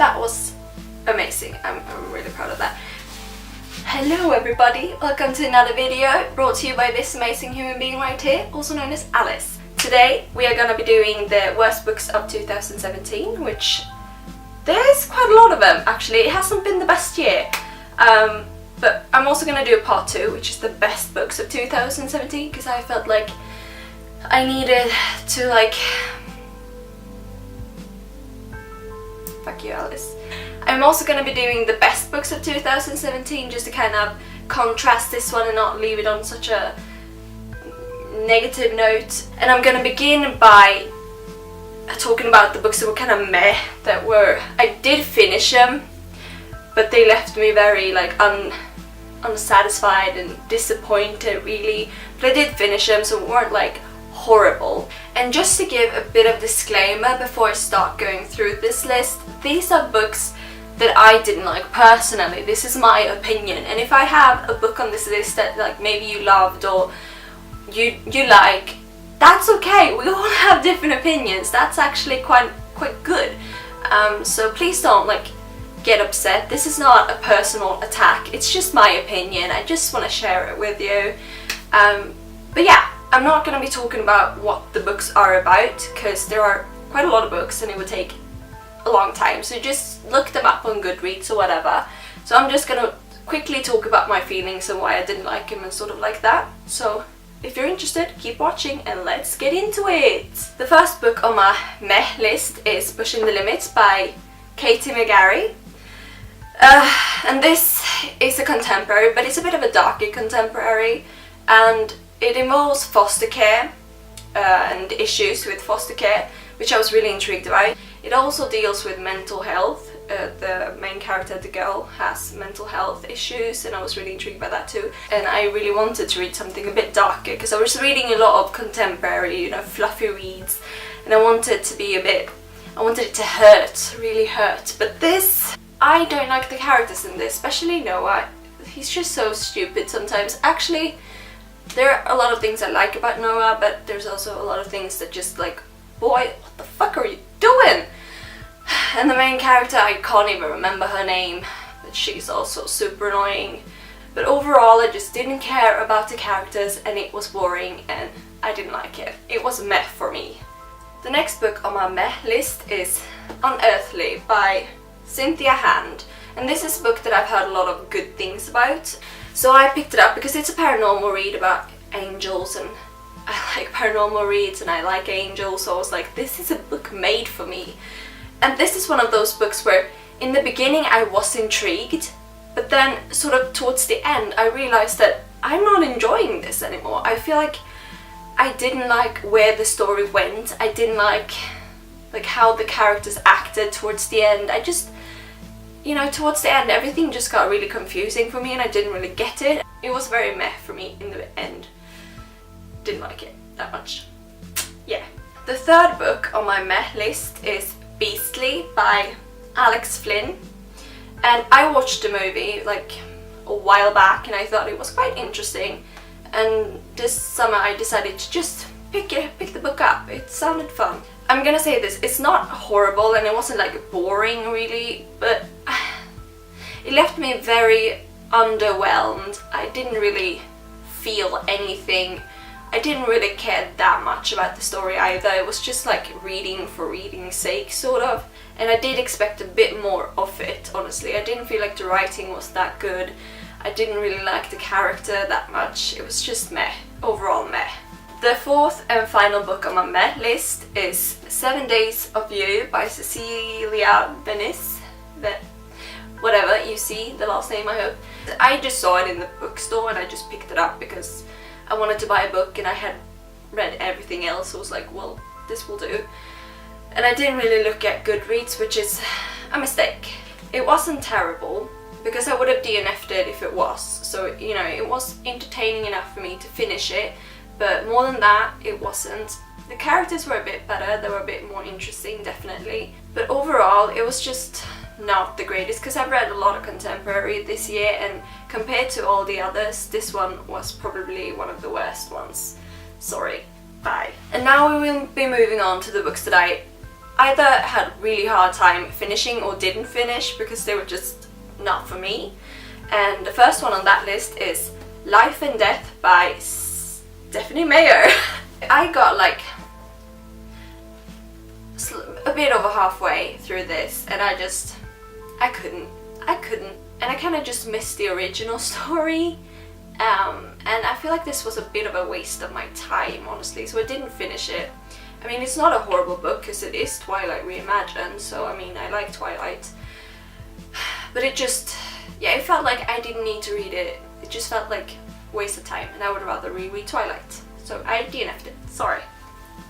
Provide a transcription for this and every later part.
that was amazing. I'm really proud of that. Hello everybody, welcome to another video brought to you by this amazing human being right here, also known as Alice. Today we are gonna be doing the worst books of 2017, which there's quite a lot of them actually. It hasn't been the best year, but I'm also gonna do a part 2, which is the best books of 2017, because I felt like I needed to fuck you, Alice. I'm also going to be doing the best books of 2017 just to kind of contrast this one and not leave it on such a negative note. And I'm going to begin by talking about the books that were kind of meh, I did finish them, but they left me very unsatisfied and disappointed really. But I did finish them, so it weren't horrible. And just to give a bit of disclaimer before I start going through this list, these are books that I didn't like personally. This is my opinion, and if I have a book on this list that maybe you loved or you like, that's okay. We all have different opinions. That's actually quite good. So please don't get upset. This is not a personal attack. It's just my opinion. I just want to share it with you. But yeah, I'm not going to be talking about what the books are about, because there are quite a lot of books and it would take a long time, so just look them up on Goodreads or whatever. So I'm just going to quickly talk about my feelings and why I didn't like them and sort of like that. So if you're interested, keep watching and let's get into it. The first book on my meh list is Pushing the Limits by Katie McGarry. And this is a contemporary, but it's a bit of a darker contemporary, and it involves foster care and issues with foster care, which I was really intrigued about. It also deals with mental health. The main character, the girl, has mental health issues, and I was really intrigued by that too. And I really wanted to read something a bit darker, because I was reading a lot of contemporary, fluffy reads, and I wanted it to hurt, really hurt. But this, I don't like the characters in this, especially Noah. He's just so stupid sometimes. Actually, there are a lot of things I like about Noah, but there's also a lot of things that just boy, what the fuck are you doing? And the main character, I can't even remember her name, but she's also super annoying. But overall, I just didn't care about the characters, and it was boring, and I didn't like it. It was meh for me. The next book on my meh list is Unearthly by Cynthia Hand, and this is a book that I've heard a lot of good things about. So I picked it up because it's a paranormal read about angels, and I like paranormal reads and I like angels, so I was like, this is a book made for me. And this is one of those books where in the beginning I was intrigued, but then sort of towards the end I realized that I'm not enjoying this anymore. I feel like I didn't like where the story went. I didn't like how the characters acted towards the end. I just, towards the end everything just got really confusing for me and I didn't really get it. It was very meh for me in the end. Didn't like it that much. Yeah. The third book on my meh list is Beastly by Alex Flynn, and I watched the movie a while back and I thought it was quite interesting, and this summer I decided to just pick the book up. It sounded fun. I'm gonna say this, it's not horrible and it wasn't boring really, but it left me very underwhelmed. I didn't really feel anything. I didn't really care that much about the story either. It was just reading for reading's sake, sort of. And I did expect a bit more of it, honestly. I didn't feel like the writing was that good. I didn't really like the character that much. It was just meh. Overall meh. The fourth and final book on my meh list is 7 Days of You by Cecilia Venice. Whatever, you see the last name, I hope. I just saw it in the bookstore and I just picked it up because I wanted to buy a book and I had read everything else, so I was like, well, this will do. And I didn't really look at Goodreads, which is a mistake. It wasn't terrible, because I would have DNF'd it if it was. So, it was entertaining enough for me to finish it, but more than that, it wasn't. The characters were a bit better, they were a bit more interesting, definitely. But overall, it was just not the greatest, because I've read a lot of contemporary this year, and compared to all the others, this one was probably one of the worst ones. Sorry. Bye. And now we will be moving on to the books that I either had a really hard time finishing or didn't finish because they were just not for me. And the first one on that list is Life and Death by Stephanie Meyer. I got like a bit over halfway through this and I couldn't. And I kind of just missed the original story. And I feel like this was a bit of a waste of my time, honestly, so I didn't finish it. I mean, it's not a horrible book because it is Twilight reimagined, so I mean, I like Twilight. But it just, yeah, it felt like I didn't need to read it. It just felt like a waste of time and I would rather reread Twilight. So I DNF'd it, sorry.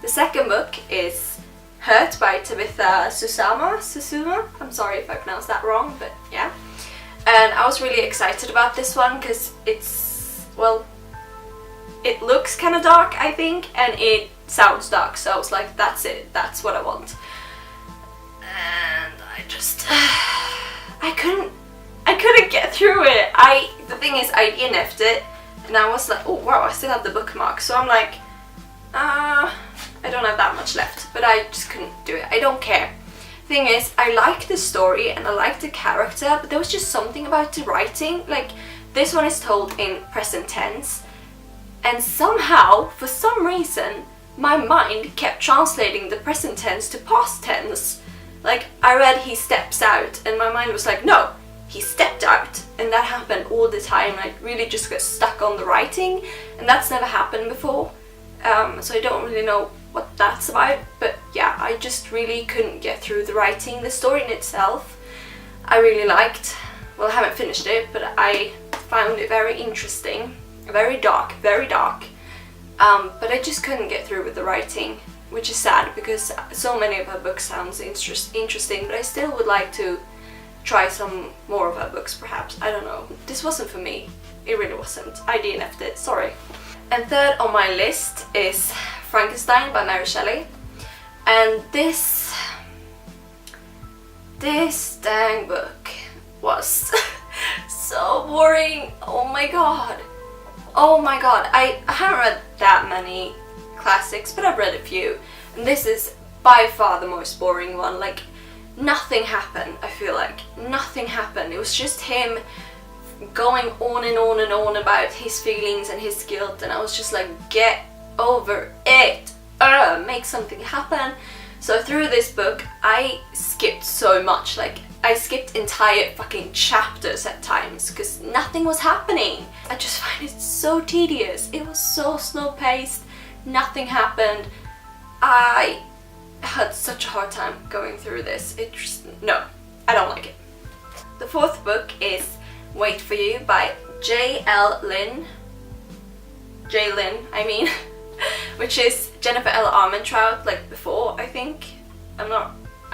The second book is Hurt by Tabitha Susuma. I'm sorry if I pronounced that wrong, but yeah. And I was really excited about this one because it's, well, it looks kind of dark, I think, and it sounds dark, so I was like, that's it, that's what I want. And I just, I couldn't get through it. The thing is, I DNF'd it, and I was like, oh wow, I still have the bookmark, so I'm like, I don't have that much left, but I just couldn't do it. I don't care. Thing is, I like the story and I like the character, but there was just something about the writing. Like, this one is told in present tense, and somehow, for some reason, my mind kept translating the present tense to past tense. Like, I read he steps out and my mind was like, no, he stepped out, and that happened all the time. I really just got stuck on the writing, and that's never happened before. So I don't really know what that's about, but yeah, I just really couldn't get through the writing. The story in itself I really liked. Well, I haven't finished it, but I found it very interesting, very dark, but I just couldn't get through with the writing, which is sad because so many of her books sounds interesting, but I still would like to try some more of her books perhaps. I don't know, this wasn't for me, it really wasn't. I DNF'd it, sorry. And third on my list is Frankenstein by Mary Shelley, and this dang book was so boring. Oh my god, I haven't read that many classics, but I've read a few, and this is by far the most boring one. Like, nothing happened. I feel like nothing happened. It was just him going on and on and on about his feelings and his guilt, and I was just like, get over it, make something happen. So through this book I skipped so much, like I skipped entire fucking chapters at times because nothing was happening. I just find it so tedious. It was so slow paced, nothing happened. I had such a hard time going through this. It just, no, I don't like it. The fourth book is Wait for You by J. Lynn, I mean, which is Jennifer L. Armentrout, like before, I think. I'm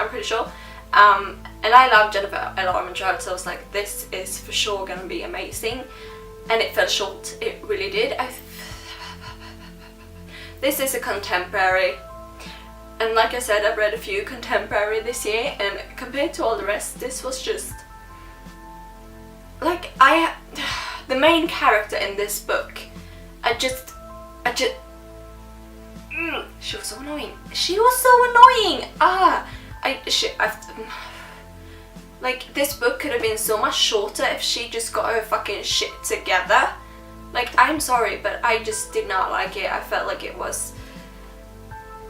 pretty sure. And I love Jennifer L. Armentrout, so I was like, this is for sure gonna be amazing. And it fell short, it really did. This is a contemporary, and like I said, I've read a few contemporary this year, and compared to all the rest, this was just like, the main character in this book, she was so annoying. Like, this book could have been so much shorter if she just got her fucking shit together. Like, I'm sorry, but I just did not like it. I felt like it was,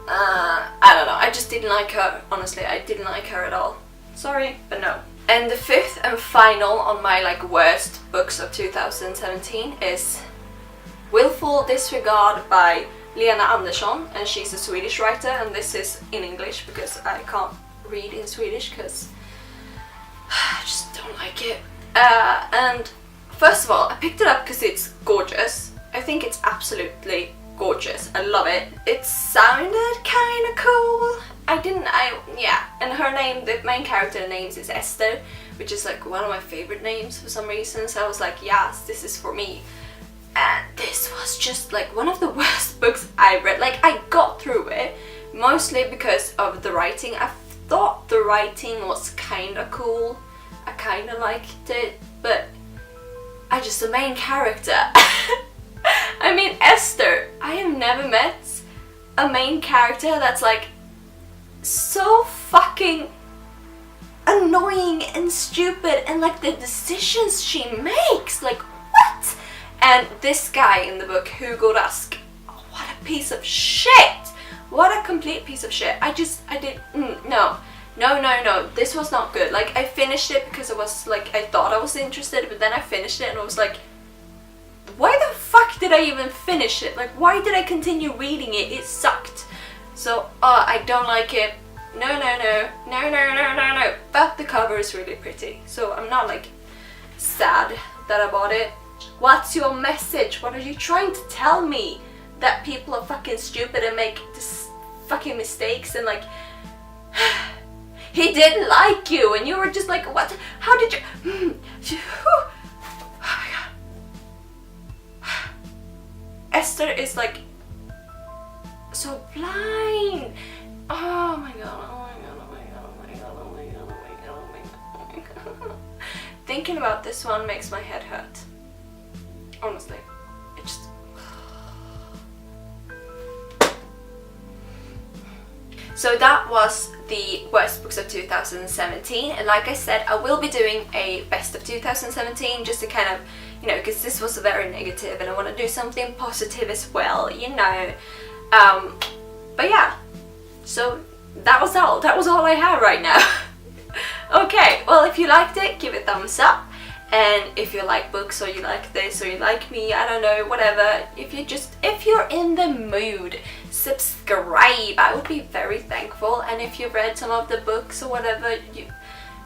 I don't know, I just didn't like her, honestly, I didn't like her at all. Sorry, but no. And the fifth and final on my like worst books of 2017 is Willful Disregard by Lena Andersson, and she's a Swedish writer, and this is in English because I can't read in Swedish because I just don't like it. And first of all, I picked it up because it's gorgeous. I think it's absolutely gorgeous. I love it. It sounded kind of cool. Yeah. And her name, the main character names is Esther, which is like one of my favorite names for some reason. So I was like, yes, this is for me. And this was just like one of the worst books I read. Like, I got through it mostly because of the writing. I thought the writing was kind of cool. I kind of liked it, but the main character. I mean, Esther, I have never met a main character that's like so fucking annoying and stupid, and like the decisions she makes, like what? And this guy in the book, Hugo Rask, oh, what a piece of shit! What a complete piece of shit. I did, no, this was not good. Like, I finished it because it was like, I thought I was interested, but then I finished it and I was like, why the fuck did I even finish it? Like, why did I continue reading it? It sucked. So, I don't like it. No. But the cover is really pretty, so I'm not like sad that I bought it. What's your message? What are you trying to tell me? That people are fucking stupid and make this fucking mistakes, and like he didn't like you and you were just like, what? How did you? Oh my god. Esther is like so blind. Oh my god. Thinking about this one makes my head hurt. Honestly. It just... So that was the worst books of 2017, and like I said, I will be doing a best of 2017 just to kind of, you know, because this was very negative and I want to do something positive as well, you know. But yeah, so that was all I have right now. Okay, well, if you liked it, give it a thumbs up, and if you like books, or you like this, or you like me, I don't know, whatever, if you're in the mood, subscribe. I would be very thankful. And if you've read some of the books or whatever, you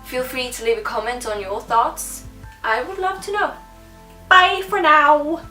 feel free to leave a comment on your thoughts. I would love to know. Bye for now.